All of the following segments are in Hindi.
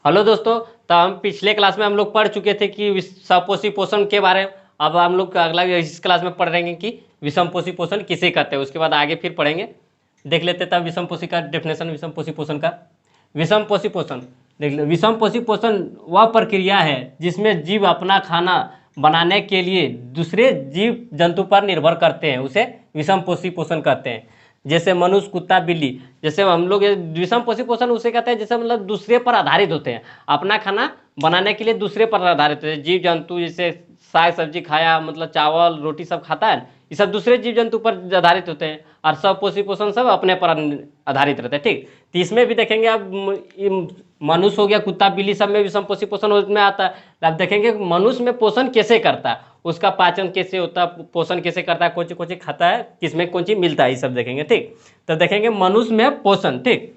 हेलो दोस्तों। तो हम पिछले क्लास में हम लोग पढ़ चुके थे कि सपोषी पोषण के बारे में। अब हम लोग अगला इस क्लास में पढ़ रहे हैं कि विषमपोषी पोषण किसे कहते हैं। उसके बाद आगे फिर पढ़ेंगे। देख लेते तब विषमपोषी का डेफिनेशन, विषमपोषी पोषण का। विषमपोषी पोषण देख ले। विषमपोषी पोषण वह प्रक्रिया है जिसमें जीव अपना खाना बनाने के लिए दूसरे जीव जंतु पर निर्भर करते हैं, उसे विषमपोषी पोषण कहते हैं। जैसे मनुष्य, कुत्ता, बिल्ली, जैसे हम लोग ये विषम पोषी पोषण उसे कहते हैं जैसे मतलब दूसरे पर आधारित होते हैं, अपना खाना बनाने के लिए दूसरे पर आधारित होते हैं। जीव जंतु जैसे साग सब्जी खाया, मतलब चावल रोटी सब खाता है, ये सब दूसरे जीव जंतु पर आधारित होते हैं। और सब पोषी पोषण सब अपने पर आधारित रहते हैं। ठीक, तो इसमें भी देखेंगे अब मनुष्य हो गया, कुत्ता बिल्ली, सब में विषम पोषी पोषण में आता है। अब देखेंगे मनुष्य में पोषण कैसे करता है, उसका पाचन कैसे होता है, पोषण कैसे करता है, कौन सी खाता है, किसमें कौन सी मिलता है, ये सब देखेंगे। ठीक, तो देखेंगे मनुष्य में पोषण। ठीक,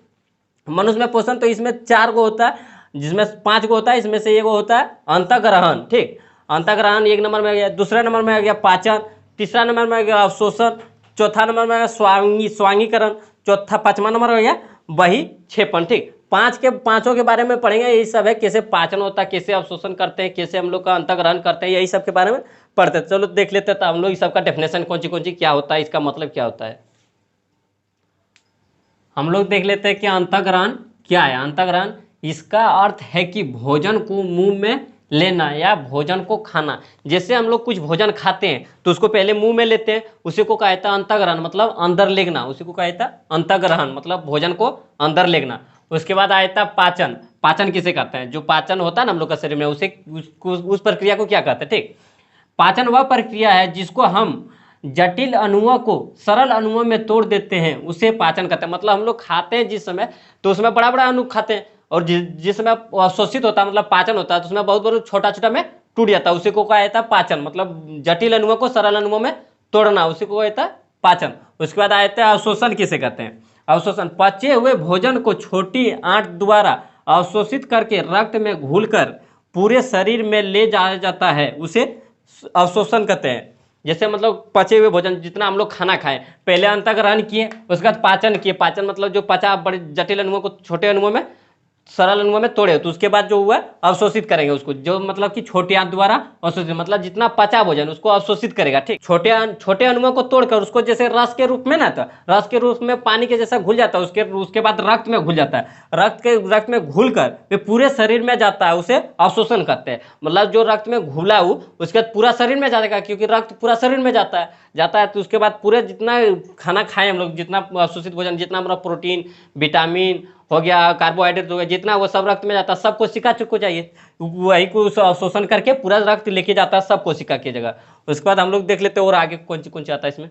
मनुष्य में पोषण तो इसमें 4 गो होता है, जिसमें 5 गो होता है, इसमें से 1 गो होता है अंतःग्रहण। ठीक, अंतःग्रहण 1 नंबर में आ गया। दूसरा नंबर में आ गया पाचन। तीसरा नंबर में आ गया अवशोषण। चौथा नंबर में आ गया स्वांगीकरण। चौथा 5वां नंबर में आ गया बहिक्षेपण। ठीक, 5 के पांचों के बारे में पढ़ेंगे। यही सब है, कैसे पाचन होता है, कैसे अवशोषण करते हैं, कैसे हम लोग का अंतःग्रहण करते हैं, यही सब के बारे में पढ़ते हैं। चलो देख लेते हैं तो हम लोग इस सब का डेफिनेशन कौन सी क्या होता है, इसका मतलब क्या होता है। हम लोग देख लेते हैं कि अंतःग्रहण क्या है। अंतःग्रहण इसका अर्थ है कि भोजन को मुंह में लेना या भोजन को खाना। जैसे हम लोग कुछ भोजन खाते हैं तो उसको पहले मुंह में लेते हैं, उसी को कहा जाता है अंतःग्रहण, मतलब अंदर लेना। उसी को कहा जाता है अंतःग्रहण, मतलब भोजन को अंदर लेना। उसके बाद आया था पाचन। पाचन किसे कहते हैं, जो पाचन होता है ना हम लोग का शरीर में, उसे उस प्रक्रिया को क्या कहते हैं। ठीक, पाचन वह प्रक्रिया है जिसको हम जटिल अणुओं को सरल अणुओं में तोड़ देते हैं, उसे पाचन कहते हैं। मतलब हम लोग खाते हैं जिस समय, तो उसमें बड़ा बड़ा अणु खाते हैं, और जिस समय अवशोषित होता है, मतलब पाचन होता है, तो उसमें बहुत बहुत छोटा छोटा में टूट जाता है। उसी को कहा जाता है पाचन, मतलब जटिल अणुओं को सरल अणुओं में तोड़ना, उसी को कहा जाता है पाचन। उसके बाद आ जाता है अवशोषण किसे कहते हैं। अवशोषण पचे हुए भोजन को छोटी आंत द्वारा अवशोषित करके रक्त में घुलकर पूरे शरीर में ले जाया जाता है, उसे अवशोषण कहते हैं। जैसे मतलब पचे हुए भोजन, जितना हम लोग खाना खाएं, पहले अंतःग्रहण किए, उसके बाद पाचन किए। पाचन मतलब जो पचा बड़े जटिल अणुओं को छोटे अणुओं में, सरल अणुओं में तोड़े, तो उसके बाद जो हुआ अवशोषित करेंगे उसको, जो मतलब कि छोटे आंत द्वारा अवशोषित, मतलब जितना पचा भोजन उसको अवशोषित करेगा। ठीक, छोटे अणुओं को तोड़कर उसको जैसे रस के रूप में ना, था रस के रूप में पानी के जैसा घुल जाता है, उसके बाद रक्त में घुल जाता है। रक्त में घुलकर वे पूरे शरीर में जाता है, उसे अवशोषण कहते हैं। मतलब जो रक्त में घुला हो उसके बाद पूरा शरीर में जाएगा, क्योंकि रक्त पूरा शरीर में जाता है तो उसके बाद पूरे जितना खाना खाएं हम लोग, जितना अवशोषित भोजन, जितना हमारा प्रोटीन, विटामिन हो गया, कार्बोहाइड्रेट हो गया, जितना वो सब रक्त में जाता है, सब कोशिका को चाहिए, वही को अवशोषण करके पूरा रक्त लेके जाता है सब कोशिका की जगह। उसके बाद हम लोग देख लेते हैं और आगे कौन सी आता है इसमें।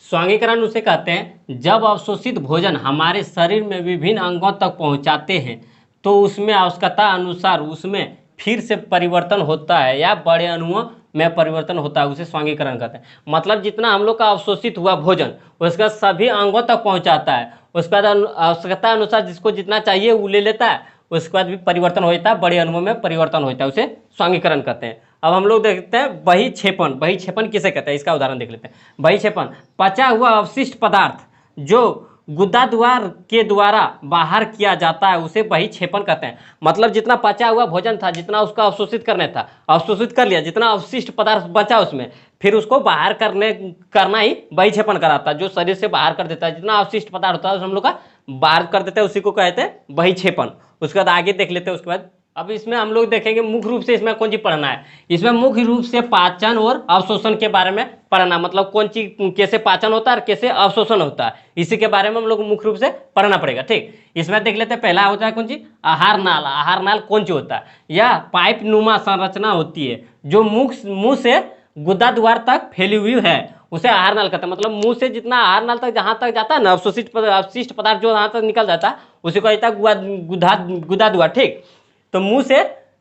स्वांगीकरण उसे कहते हैं जब अवशोषित भोजन हमारे शरीर में विभिन्न अंगों तक पहुंचाते हैं तो उसमें आवश्यकता अनुसार उसमें फिर से परिवर्तन होता है या बड़े अणुओं में परिवर्तन होता है, उसे स्वांगीकरण कहते हैं। मतलब जितना हम लोग का अवशोषित हुआ भोजन उसका सभी अंगों तक पहुंचाता है, उसके बाद आवश्यकता अनुसार जिसको जितना चाहिए वो ले लेता है, उसके बाद भी परिवर्तन हो जाता है, बड़े अणुओं में परिवर्तन होता है, उसे स्वांगीकरण कहते हैं। अब हम लोग देखते हैं बहिक्षेपण। बहिक्षेपण किसे कहते हैं, इसका उदाहरण देख लेते हैं। बहिक्षेपण पचा हुआ अवशिष्ट पदार्थ जो गुदा द्वार के द्वारा बाहर किया जाता है, उसे बहिक्षेपण कहते हैं। मतलब जितना पचा हुआ भोजन था, जितना उसका अवशोषित करने था, अवशोषित कर लिया, जितना अवशिष्ट पदार्थ बचा उसमें, फिर उसको बाहर करना ही बहिक्षेपण कराता है, जो शरीर से बाहर कर देता है। जितना अवशिष्ट पदार्थ होता है हम लोग का बाहर कर देता है, उसी को कहते हैं बहिक्षेपण। उसके बाद आगे देख लेते हैं। उसके बाद अब इसमें हम लोग देखेंगे मुख्य रूप से इसमें कौन चीज पढ़ना है। इसमें मुख्य रूप से पाचन और अवशोषण के बारे में पढ़ना, मतलब कौन चीज कैसे पाचन होता है और कैसे अवशोषण होता है, इसी के बारे में हम लोग मुख्य रूप से पढ़ना पड़ेगा। ठीक, इसमें देख लेते हैं। पहला होता है कौन चीज, आहार नाल। आहार नाल कौन चीज होता है, यह पाइप नुमा संरचना होती है जो मुंह से गुदा द्वार तक फैली हुई है, उसे आहार नाल कहते हैं। मतलब मुंह से जितना आहार नाल तक जहां तक जाता है ना, अवशिष्ट पदार्थ जो वहां तक निकल जाता है, उसी को कहता है गुदा द्वार। ठीक, तो मुंह से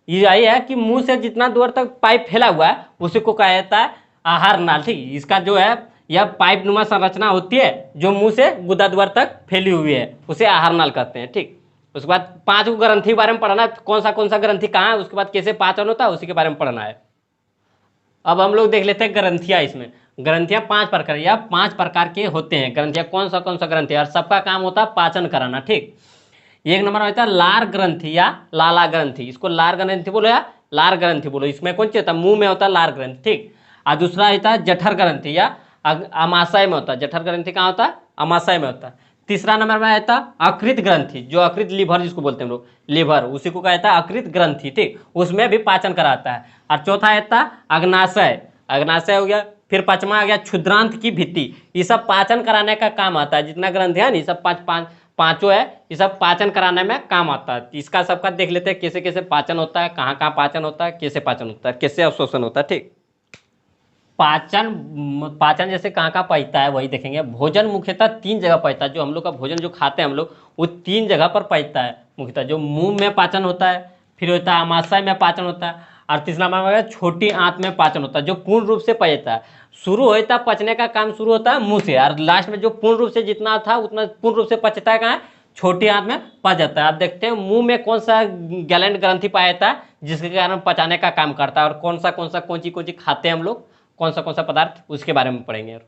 यही है कि मुंह से जितना दूर तक पाइप फैला हुआ है उसी को कहा जाता है आहार नाल। ठीक, इसका जो है यह पाइप नुमा संरचना होती है जो मुंह से गुदा द्वार तक फैली हुई है, उसे आहार नाल कहते हैं। ठीक, उसके बाद 5 ग्रंथि के बारे में पढ़ना है, कौन सा ग्रंथि कहाँ है, उसके बाद कैसे पाचन होता है, उसी के बारे में पढ़ना है। अब हम लोग देख लेते हैं ग्रंथियां। इसमें ग्रंथियां 5 प्रकार या 5 प्रकार के होते हैं। ग्रंथियां कौन सा ग्रंथि है, और सबका काम होता है पाचन कराना। ठीक, एक नंबर में होता है लार ग्रंथि या लाला ग्रंथि, इसको लार ग्रंथि बोलो या लार ग्रंथि बोलो, इसमें कौन सी होता है, मुंह में होता है लार ग्रंथि, ठीक। और दूसरा होता है जठर ग्रंथि या अमाशय में होता है, जठर ग्रंथि कहाँ होता है, अमाशय में होता है। तीसरा नंबर में आता है अकृत ग्रंथि, जो अकृत लीवर जिसको बोलते हैं हम लोग, लीवर, उसी को कहता है अकृत ग्रंथि, ठीक, उसमें भी पाचन कराता है। और चौथा आता है अग्नाशय, अग्नाशय हो गया। फिर पांचवा आ गया क्षुद्रांत की भित्ति, ये सब पाचन कराने का काम आता है, जितना ग्रंथि है ना सब पांचों है, ये सब पाचन कराने में काम आता है। इसका सबका देख लेते हैं कैसे कैसे पाचन होता है, कहाँ कहाँ पाचन होता है, कैसे पाचन होता है, कैसे अवशोषण होता है, ठीक। पाचन, पाचन जैसे कहाँ कहाँ पचता है वही देखेंगे। भोजन मुख्यतः 3 जगह पचता है, जो हम लोग का भोजन जो खाते हैं हम लोग, वो 3 जगह पर पचता है मुख्यतः। जो मुंह में पाचन होता है, फिर होता है अमाशय में पाचन होता है, और तीसरा नंबर है छोटी आंत में पाचन होता है, जो पूर्ण रूप से पचता है। शुरू होता है पचने का काम शुरू होता है मुंह से, और लास्ट में जो पूर्ण रूप से जितना था उतना पूर्ण रूप से पचता है कहाँ है, छोटी आंत में पच जाता है। आप देखते हैं मुंह में कौन सा गैलेंट ग्रंथि पाया जाता है जिसके कारण पचाने का काम करता है, और कौन सी खाते हैं हम लोग, कौन सा पदार्थ, उसके बारे में पढ़ेंगे।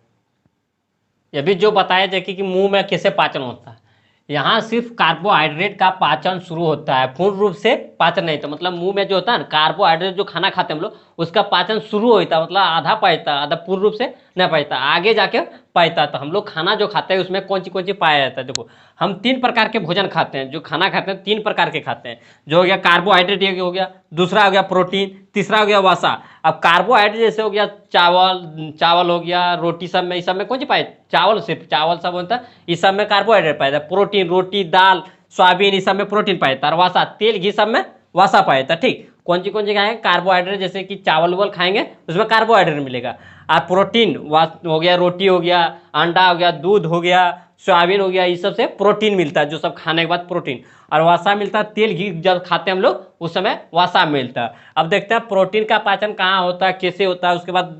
ये भी जो बताया जाए कि मुंह में कैसे पाचन होता है, यहाँ सिर्फ कार्बोहाइड्रेट का पाचन शुरू होता है, पूर्ण रूप से पाचन नहीं। तो मतलब मुंह में जो होता है ना कार्बोहाइड्रेट, जो खाना खाते हैं हम लोग, उसका पाचन शुरू होता है, मतलब आधा पचता, आधा पूर्ण रूप से नहीं पचता, आगे जाके पचता। तो हम लोग खाना जो खाते हैं उसमें कौन सी पाया जाता है। देखो हम 3 प्रकार के भोजन खाते हैं, जो खाना खाते हैं 3 प्रकार के खाते हैं, जो हो गया कार्बोहाइड्रेट, ये हो गया, दूसरा हो गया प्रोटीन, तीसरा हो गया वसा। अब कार्बोहाइड्रेट जैसे हो गया चावल हो गया, रोटी, सब में, इस सब में कौन सी पाए, चावल, सिर्फ चावल सब होता है, इस सब में कार्बोहाइड्रेट पाया जाता है। प्रोटीन रोटी, दाल, सोयाबीन, इस सब में प्रोटीन पाया जाता है। और वसा तेल घी सब में वसा पाया जाता है, ठीक। कौन सी खाएंगे कार्बोहाइड्रेट, जैसे कि चावल वावल खाएंगे उसमें कार्बोहाइड्रेट मिलेगा। और प्रोटीन हो गया, रोटी हो गया, अंडा हो गया, दूध हो गया, सोयाबीन हो गया, इस सब से प्रोटीन मिलता है, जो सब खाने के बाद प्रोटीन। और वसा मिलता है, तेल घी जब खाते हैं हम लोग उस समय वसा मिलता है। अब देखते हैं प्रोटीन का पाचन कहाँ होता है, कैसे होता है, उसके बाद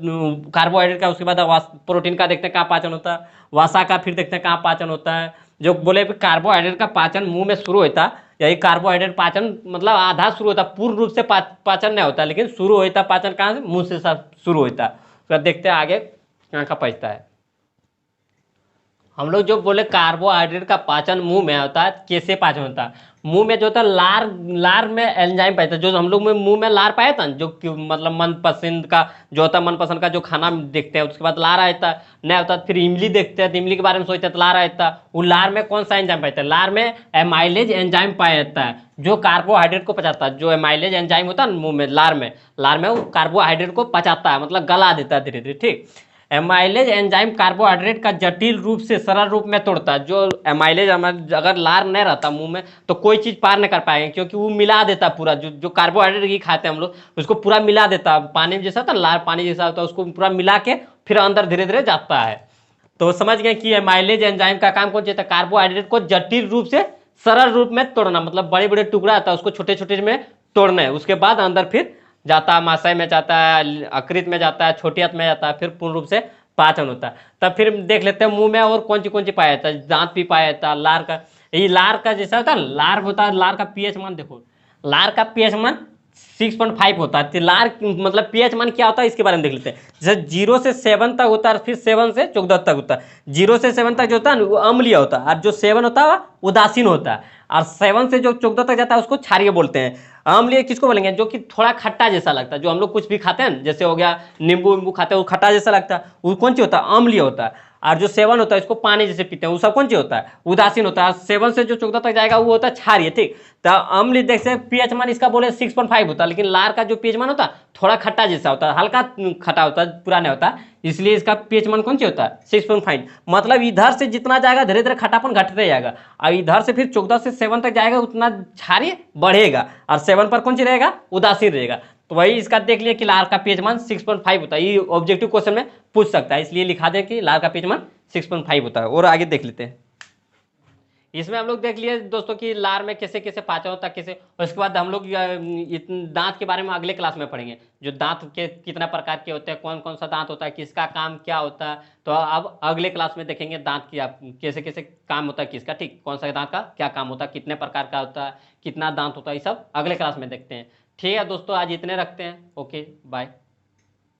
कार्बोहाइड्रेट का, उसके बाद प्रोटीन का देखते हैं कहाँ पाचन होता है, वसा का फिर देखते हैं कहाँ पाचन होता है। जो बोले कार्बोहाइड्रेट का पाचन मुंह में शुरू होता है, यही कार्बोहाइड्रेट पाचन मतलब आधा शुरू होता है, पूर्ण रूप से पाचन नहीं होता, लेकिन शुरू होता है पाचन कहाँ से, मुंह से शुरू होता है। तो देखते हैं आगे कहाँ का पचता है। हम लोग जो बोले कार्बोहाइड्रेट का पाचन मुंह में होता है, कैसे पाचन होता है, मुंह में जो होता है लार में एंजाइम पाता है, जो हम लोग में मुंह में लार पाया था, जो मतलब मनपसंद का जो होता है, मनपसंद का जो खाना देखते हैं उसके बाद लार आता है, नहीं होता फिर इमली देखते हैं, तो इमली के बारे में सोचते हैं तो लार आता है। वो लार में कौन सा एंजाइम पाता है, लार में एमाइलेज एंजाइम पाया जाता है, जो कार्बोहाइड्रेट को पचाता है। जो एमाइलेज एंजाइम होता है ना मुंह में, लार में वो कार्बोहाइड्रेट को पचाता है, मतलब गला देता है धीरे धीरे, ठीक। एमाइलेज एंजाइम कार्बोहाइड्रेट का जटिल रूप से सरल रूप में तोड़ता है। जो एमाइलेज अगर लार नहीं रहता मुंह में तो कोई चीज पार नहीं कर पाएंगे, क्योंकि वो मिला देता पूरा, जो कार्बोहाइड्रेट की खाते हैं हम लोग उसको पूरा मिला देता, पानी जैसा था, लार पानी जैसा होता है, उसको पूरा मिला के फिर अंदर धीरे धीरे जाता है। तो समझ गए कि एमाइलेज एंजाइम का काम कौन सा था, कार्बोहाइड्रेट को जटिल रूप से सरल रूप में तोड़ना, मतलब बड़े बड़े टुकड़ा आता है उसको छोटे छोटे में तोड़ना है, उसके बाद अंदर फिर जाता है, महाशय में जाता है, अकृत में जाता है, छोटी आंत में जाता है, फिर पूर्ण रूप से पाचन होता है। तब फिर देख लेते हैं मुंह में और कौन सी पाया जाता है, दांत भी पाया जाता है, लार का, ये लार का जैसा होता है, लार होता है, लार का पीएच मान देखो, लार का पीएच मान 6.5 होता है। लार मतलब पीएच मान क्या होता है इसके बारे में देख लेते हैं। जैसे 0 से 7 तक होता है, फिर 7 से 14 तक होता है। 0 से 7 तक जो होता है वो अम्लीय होता है, और जो 7 होता है वो उदासीन होता है, और 7 से जो 14 तक जाता है उसको क्षारीय बोलते हैं। अम्लीय किसको बोलेंगे, जो कि थोड़ा खट्टा जैसा लगता है, जो हम लोग कुछ भी खाते हैं जैसे हो गया नींबू खाते हैं वो खट्टा जैसा लगता है, वो कौन सी होता है, अम्लीय होता है। और जो 7 होता है इसको पानी जैसे पीते हैं, वो सब कौन सी होता है, उदासीन होता है। 7 से जो 14 तक जाएगा वो होता है क्षारीय, ठीक। तो अम्ल देखते पीएच मान इसका बोले 6.5 होता है, लेकिन लार का जो पीएच मान होता है थोड़ा खट्टा जैसा होता है, हल्का खट्टा होता है, पूरा नहीं होता, इसलिए इसका पीएच मान कौन सी होता है 6.5। मतलब इधर से जितना जाएगा धीरे धीरे खट्टापन घटते जाएगा, और इधर से फिर 14 से 7 तक जाएगा उतना क्षारीय बढ़ेगा, और 7 पर कौन सी रहेगा, उदासीन रहेगा। तो वही इसका देख लिया कि लार का पीएच मान 6.5 होता है, ये ऑब्जेक्टिव क्वेश्चन में पूछ सकता है, इसलिए लिखा दे कि लार का पीएच मान 6.5 होता है। और आगे देख लेते हैं। इसमें हम लोग देख लिए दोस्तों कि लार में कैसे कैसे पाचन होता है, कैसे, उसके बाद हम लोग दांत के बारे में अगले क्लास में पढ़ेंगे, जो दांत के कितना प्रकार के होते हैं, कौन कौन सा दांत होता है, किसका काम क्या होता है। तो अब अगले क्लास में देखेंगे दांत की कैसे कैसे काम होता है किसका, ठीक, कौन सा दांत का क्या काम होता है, कितने प्रकार का होता है, कितना दांत होता है, ये सब अगले क्लास में देखते हैं। ठीक है दोस्तों, आज इतने रखते हैं। Okay bye.